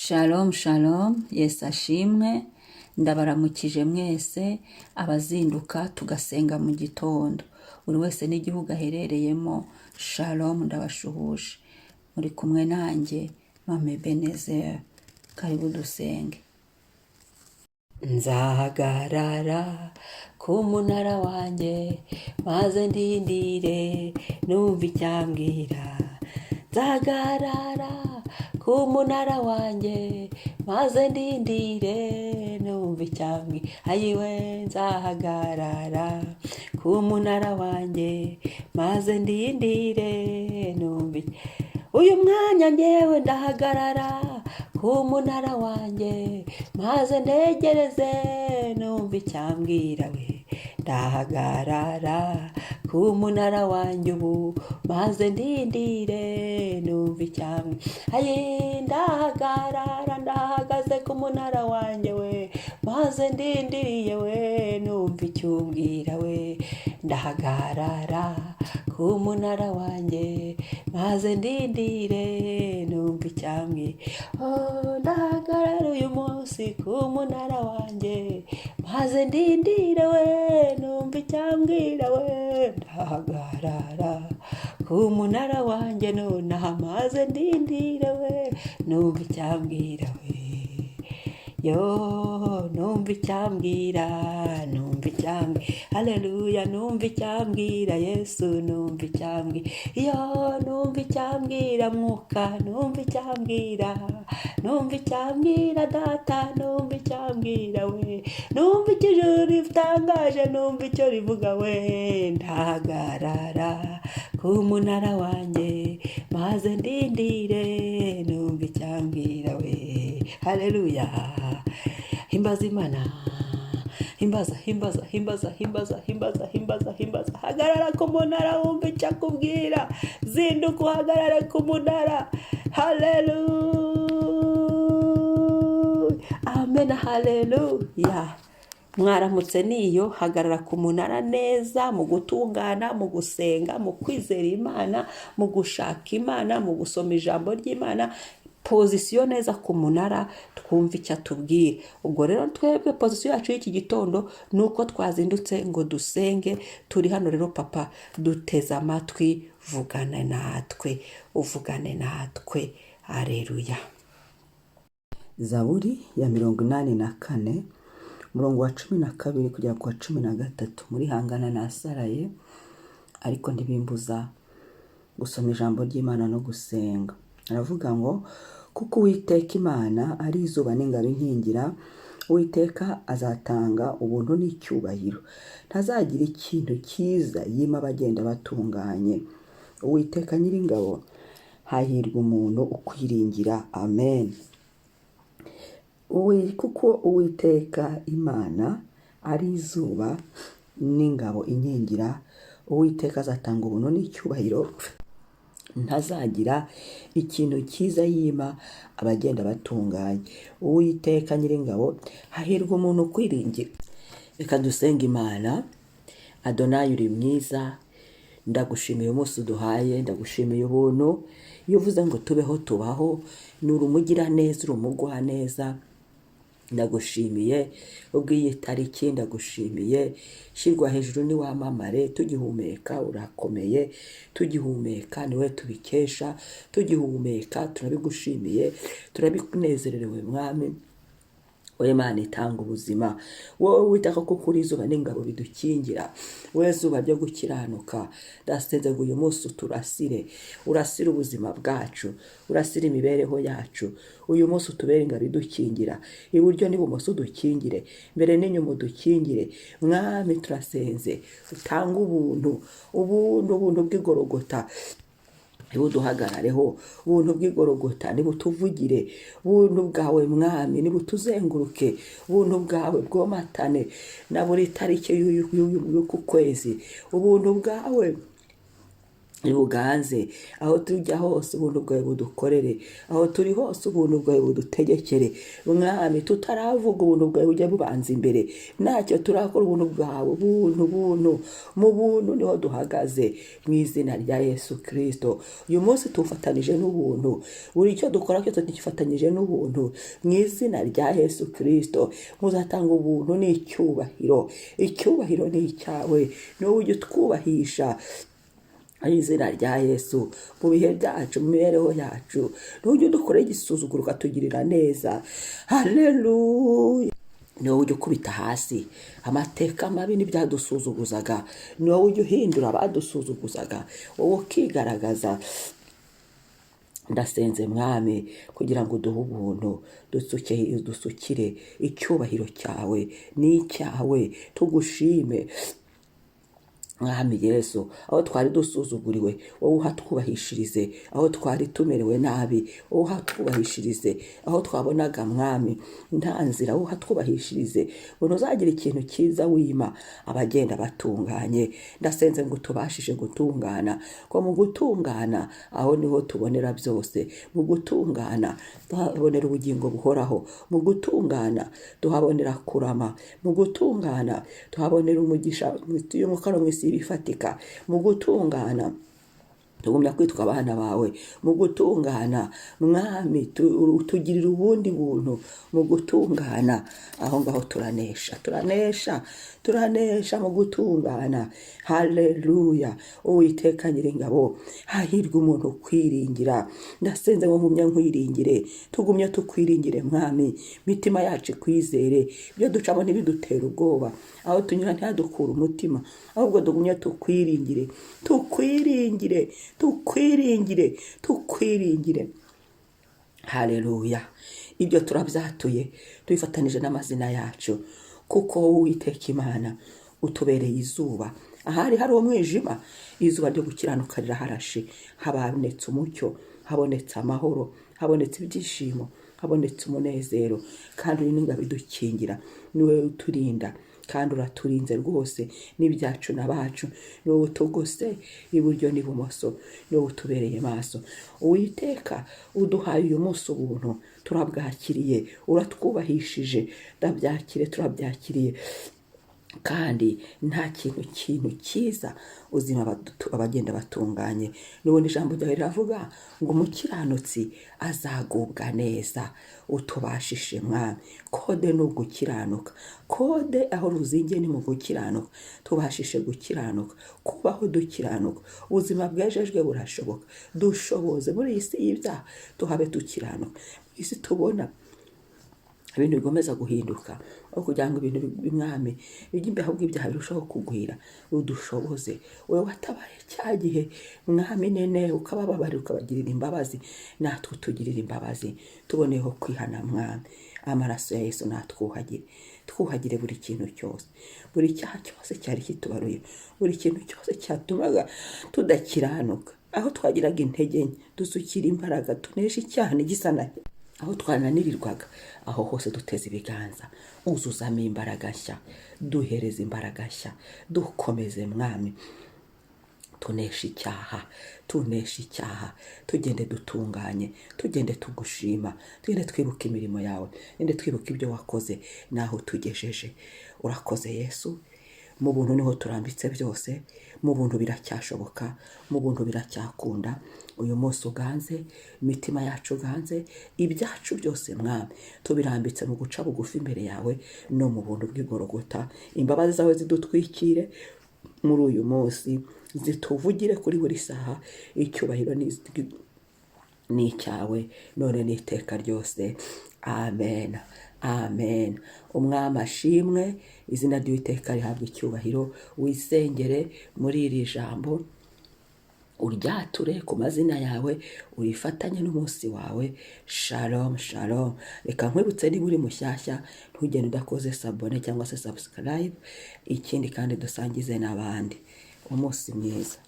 Shalom shalom, Yesu ashimwe, ndabaramukije mwese abazinduka tugasenga mu gitondo. Buri wese n'igihugu aherereyemo, shalom ndabashuhuje. Muri kumwe nanjye, Mama Ebenezer, karibu dusenge. Nzahagarara ku munara wanjye, maze ndindire numva icyambwira. Nzahagarara ku munara wanjye, maze ndindire numva icyambwira. Ayiwe nzahagarara ku munara wanjye, maze ndindire numva. Uyu mwanya ngewe ndahagarara ku munara wanjye, maze ntegereze numva icyambwira we. Ndahagarara ku munara wanjye ubu, maze ndindire numva icyambwira. Ayi ndahagarara, ndahagaze ku munara wanjye we, maze ndindiriye we numva icyumbwira we. Ndahagarara ku munara wanjye, maze ndindire numva icyambwira. Oh, ndahagarara uyu munsi ku munara wanjye, maze ndindire we numva icyambwira we. Ndahagarara ku munara wanjye nonaha, maze ndindire we numva icyambwira we. Yo numva icyambwira, numva icyambwira. Haleluya, numva icyambwira Yesu, numva icyambwira. Yo numva icyambwira Mwuka, numva icyambwira. Numva icyambwira Data, numva icyambwira we. Numva ijuru ritangaje, numva icyo rivuga we. Ndahagarara ku munara wanjye, maze ndindire numva icyambwira we. Haleluya, himbaza Imana, himbaza himbaza himbaza himbaza himbaza himbaza himbaza. Hagarara ku munara wumva icyo akubwira. Zinduka uhagarare ku munara. Haleluya, amen, haleluya. Mwaramutse niyo, hagarara ku munara neza, mu gutungana, mu gusenga, mu kwizera Imana, mu gushaka Imana, mu gusoma ijambo ry'Imana. Pozisiyo neza ku munara, twumva icyo atubwira. Ubwo rero twebwe pozisiyo yacu y'iki gitondo ni uko twazindutse ngo dusenge. Turi hano rero Papa, duteze amatwi, vugane natwe, uvugane natwe. Haleluya. Zaburi ya 84, umurongo wa 12 kugera ku wa 13. Muri hangana nasaraye, ariko ntibimbuza gusoma ijambo ry'Imana no gusenga. Aravuga ngo, kuko Uwiteka Imana ari izuba n'ingabo inkingira, Uwiteka azatanga ubuntu n'icyubahiro. Ntazagira ikintu cyiza yima abagenda batunganye. Uwiteka Nyiringabo, hahirwa umuntu ukwiringira. Amen. Kuko Uwiteka Imana ari izuba n'ingabo inkingira, Uwiteka azatanga ubuntu n'icyubahiro. Ntazagira ikintu cyiza yima abagenda batunganye. Uwiteka Nyiringabo, hahirwa umuntu ukwiringira. Reka dusenge Imana. Adonai uri mwiza, ndagushimiye umunsi uduhaye, ndagushimiye ubuntu. Iyo uvuze ngo tubeho tubaho, ni urumugira neza, urumugwa neza. Ndagushimiye ubw'iyi tariki, ndagushimiye. Shyirwa hejuru ni wamamare, tugihumeka urakomeye, tugihumeka niwe tubikesha, tugihumeka turabigushimiye, turabinezererewe Mwami. Wowe Mana itanga ubuzima, wowe Uwiteka kuko uri izuba n'ingabo bidukingira, wowe zuba ryo gukiranuka. Ndasenze ngo uyu munsi uturasire, urasire ubuzima bwacu, urasire imibereho yacu. Uyu munsi utubere ingabo idukingira, iburyo n'ibumoso udukingire, mbere n'inyuma udukingire. Mwami turasenze, utanga ubuntu, ubuntu bw'igorogota nibuduhagarareho, ubuntu bw'igorogota nibutuvugire. Ubuntu bwawe Mwami nibutuzenguruke, ubuntu bwawe bwomatane na buri tariki y'uku kwezi. Ubuntu bwawe buganze aho tujya hose, ubuntu bwawe budukorere aho turi hose, ubuntu bwawe budutegekere mwami. Tutaravuga ubuntu bwawe bujya bubanza imbere, ntacyo turakora ubuntu bwawe. Buntu mu buntu niho duhagaze, mu izina rya Yesu Kristo. Uyu munsi tufatanije n'ubuntu, buri icyo dukora cyose tugifatanyije n'ubuntu, mu izina rya Yesu Kristo. Muzatanga ubuntu n'icyubahiro, icyubahiro ni icyawe, niwe ujya utwubahisha izina rya Yesu mu bihe byacu, mu mibereho yacu. N'ujya udukorera igisuzuguro ukatugirira neza. Haleluya. Niwe ujya ukubita hasi amateka mabi n'ibyadusuzuguzaga, niwe ujya uhindura abadusuzuguzaga, wowe ukigaragaza. Ndasenze mwami kugira ngo uduhe ubuntu, dusukire icyubahiro cyawe n'icyawe, tugushime mwami Yesu. Aho twari dusuzuguriwe, wowe uhatwubahishirize. Aho twari tumerewe nabi, wowe uhatwubahishirize. Aho twabonaga mwami nta nzira, wowe uhatwubahishirize. Ngo uzagira ikintu cyiza wima abagenda batunganye. Ndasenze ngo tubashije gutungana, ko mu gutungana aho niho tubonera byose. Mu gutungana tuhabonera ubugingo buhoraho, mu gutungana tuhabonera kurama, mu gutungana tuhabonera umugisha y'umukara mu isi bifatika. Mu gutungana tugumya kwitwa abana bawe. Mu gutungana mwami tugirira ubundi buntu. Mu gutungana aho ngaho turanesha mu gutungana. Haleluya. Uwiteka Nyiringabo, hahirwa umuntu ukwiringira. Ndasenze ngo ngumya nkwiringire, tugumye tukwiringire mwami, mitima yacu kwizere. Ibyo ducamo ntibidutera ubwoba, aho tunyura ntihadukura umutima, ahubwo tugumye tukwiringire. Haleluya. Ibyo turabyatuye tubifatanije n'amazina yacu, kuko wowe Uwiteka Imana utubereye izuba. Ahari hari umwijima, izuba ryo gukiranuka riraharashe. Habonetse umucyo, habonetse amahoro, habonetse ibyishimo, habonetse umunezero. Kandi uri n'ingabo idukingira, niwe uturinda kandi uraturinze rwose n'ibyacu n'abacu. Niwe utugose iburyo n'ibumoso, niwe utubereye maso. Uwiteka uduhaye uyu munsi ubuntu, turabwakiriye, uratwubahishije. Ndabyakire, turabyakiriye. Kandi nta kintu cyiza uzima abagenda batunganye. Nubona ijambo ryawe riravuga ngo umukiranutsi azagubwa neza. Utubashishe mwami, kode ni ugukiranuka. Kode aho ruzingiye ni mu gukiranuka. Tubashishe gukiranuka, kubaho dukiranuka. Ubuzima bwejejwe burashoboka. Dushoboze muri iyi si y'ibyaha, tuhabe dukiranuka. Isi tubona ibintu bigomeza guhinduka, aho kugira ngo ibintu bimwami bijye imbere, ahubwo ibyaha birushaho kugwira. Udushoboze, wowe watabaye cya gihe mwami nene, ukabababarira ukabagirira imbabazi. Natwe utugirira imbabazi, tuboneyeho kwihana mwami. Amaraso ya Yesu twuhagire buri kintu cyose, buri cyaha cyose cyari kitubaruye, buri kintu cyose cyatumaga tudakiranuka. Aho twagiraga intege nke, dusukira imbaraga, tunesha icyaha n'igisa nacyo. Aho twananirirwaga, aho hose duteze ibiganza, uzuzamo imbaraga nshya, duhereze imbaraga nshya, dukomeze mwami. Tunesha icyaha, tugende dutunganye, tugende tugushima, tugende twibuka imirimo yawe, tugende twibuka ibyo wakoze naho utugejeje. Urakoze Yesu. Mu buntu niho turambitse byose, mu buntu biracyashoboka, mu buntu biracyakunda. Uyu munsi uganze, imitima yacu uganze, ibyacu byose mwami tubirambitse mu guca bugufi imbere yawe no mu buntu bw'igorogota. Imbabazi zawe zidutwikire muri uyu munsi, zituvugire kuri buri saha. Icyubahiro ni icyawe none n'iteka ryose. Amen. Umwami ashimwe, izina ry'Uwiteka rihabwa icyubahiro. Wisengere muri iri jambo, uryature ku mazina yawe, urifatanye n'umunsi wawe. Shalom. Reka nkwibutse niba uri mushyashya, ntugende udakoze sabone cyangwa se subscribe. Ikindi kandi dusangize n'abandi. Umunsi mwiza.